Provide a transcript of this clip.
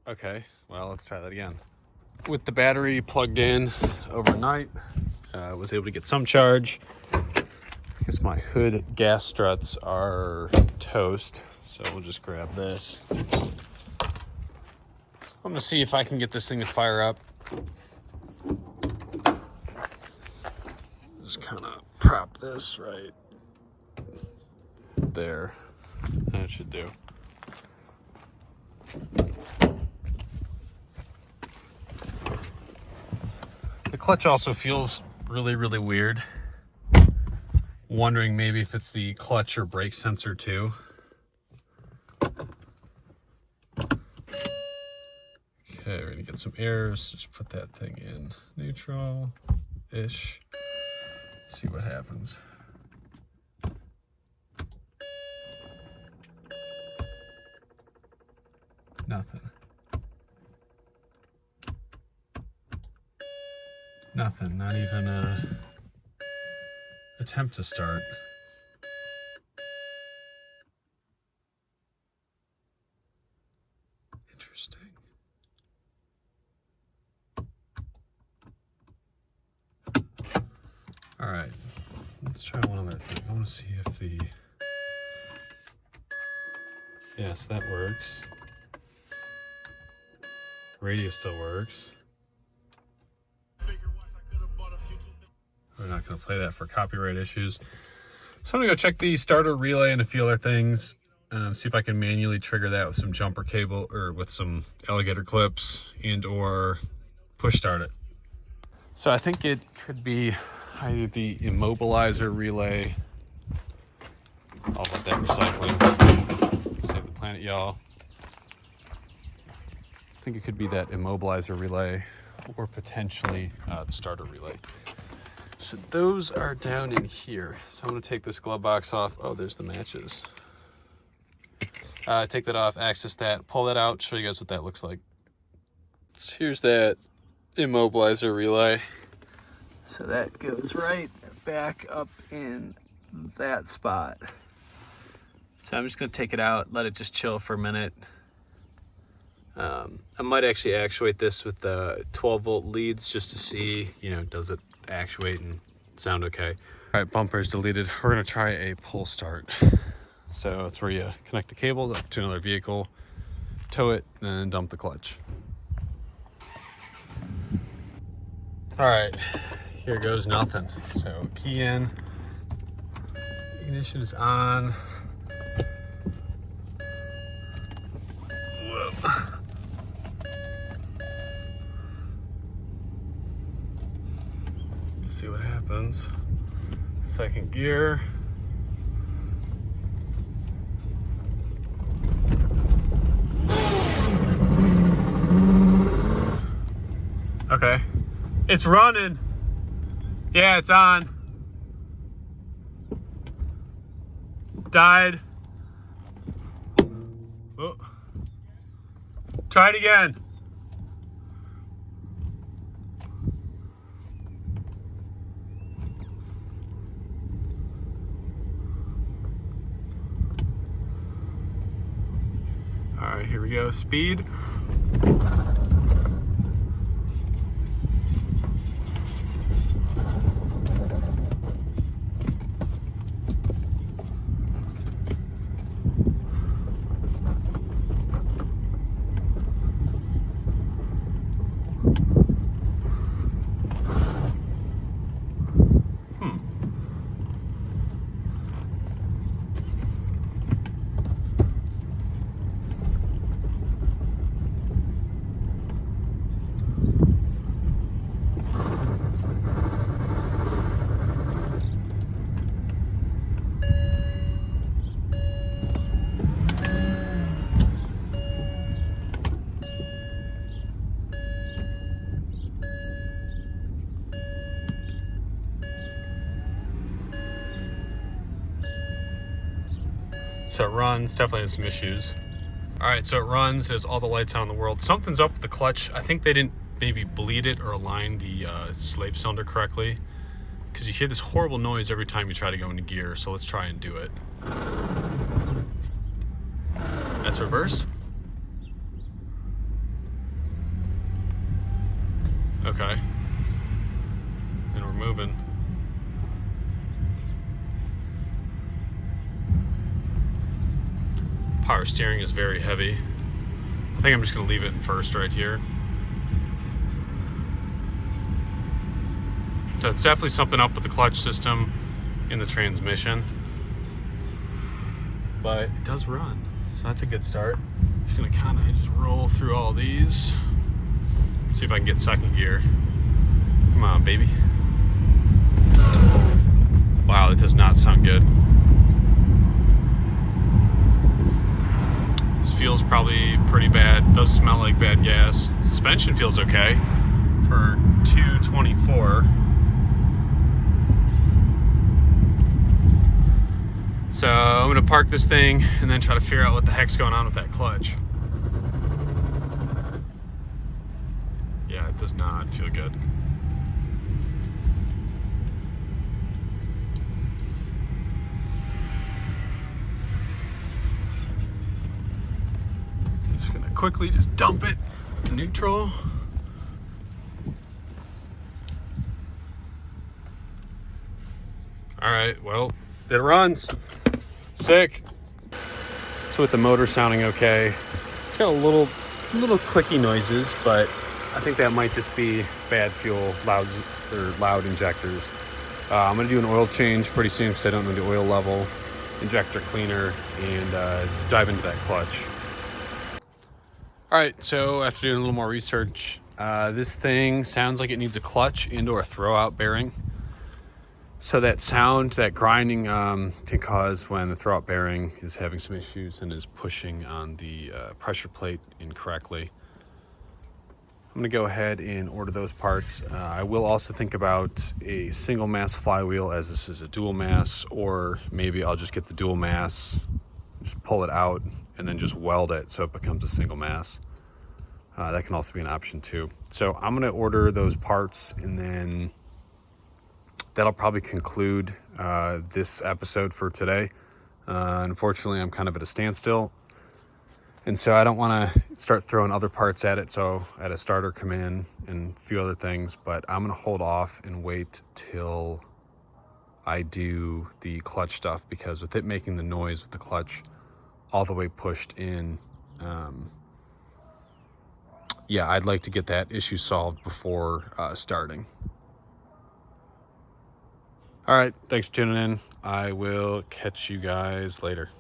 Okay, well, let's try that again. With the battery plugged in overnight, was able to get some charge. I guess my hood gas struts are toast, so we'll just grab this. I'm gonna see if I can get this thing to fire up. Just kind of prop this right there. That should do. The clutch also feels really, really weird. Wondering maybe if it's the clutch or brake sensor too. Okay, we're gonna get some airs. Just put that thing in neutral-ish. Let's see what happens. Nothing. Nothing, not even a attempt to start. Interesting. All right, let's try one other thing. I want to see if the... Yes, that works. Radio still works. We're not going to play that for copyright issues. So I'm going to go check the starter relay and a few other things. See if I can manually trigger that with some jumper cable or with some alligator clips and or push start it. So I think it could be either the immobilizer relay. All about that recycling. Save the planet, y'all. I think it could be that immobilizer relay or potentially the starter relay. So those are down in here. So I'm gonna take this glove box off. Oh, there's the matches. Take that off, access that, pull that out, show you guys what that looks like. So here's that immobilizer relay. So that goes right back up in that spot. So I'm just gonna take it out, let it just chill for a minute. I might actually actuate this with the 12 volt leads just to see, does it actuate and sound okay. All right, bumper's deleted. We're gonna try a pull start. So it's where you connect the cable to another vehicle, tow it, and then dump the clutch. All right, here goes nothing. So key in, ignition is on. Whoa. See what happens. Second gear. Okay. It's running. Yeah, it's on. Died. Oh. Try it again. All right, here we go. Speed. So it runs, definitely has some issues. All right, so it runs, it has all the lights on in the world. Something's up with the clutch. I think they didn't maybe bleed it or align the slave cylinder correctly, because you hear this horrible noise every time you try to go into gear. So let's try and do it. That's reverse. okay. And we're moving. Power steering is very heavy. I think I'm just gonna leave it in first right here. So it's definitely something up with the clutch system in the transmission, but it does run, so that's a good start. Just gonna kind of just roll through all these, see if I can get second gear. Come on, baby. Wow, that does not sound good. This feels probably pretty bad. Does smell like bad gas. Suspension feels okay for 224. So I'm gonna park this thing and then try to figure out what the heck's going on with that clutch. Yeah, it does not feel good. Just gonna quickly just dump it to neutral. All right, well, it runs. Sick. So with the motor sounding okay, it's got a little clicky noises, but I think that might just be bad fuel, loud injectors. I'm gonna do an oil change pretty soon because I don't know the oil level, injector cleaner, and dive into that clutch. All right, so after doing a little more research, this thing sounds like it needs a clutch and/or a throwout bearing. So that sound, that grinding, can cause when the throwout bearing is having some issues and is pushing on the pressure plate incorrectly. I'm gonna go ahead and order those parts. I will also think about a single mass flywheel, as this is a dual mass, or maybe I'll just get the dual mass, just pull it out, and then just weld it so it becomes a single mass. That can also be an option too. So I'm gonna order those parts, and then that'll probably conclude this episode for today. Unfortunately, I'm kind of at a standstill, and so I don't want to start throwing other parts at it. So I had a starter come in and a few other things, but I'm going to hold off and wait till I do the clutch stuff, because with it making the noise with the clutch all the way pushed in, yeah, I'd like to get that issue solved before starting. All right, thanks for tuning in. I will catch you guys later.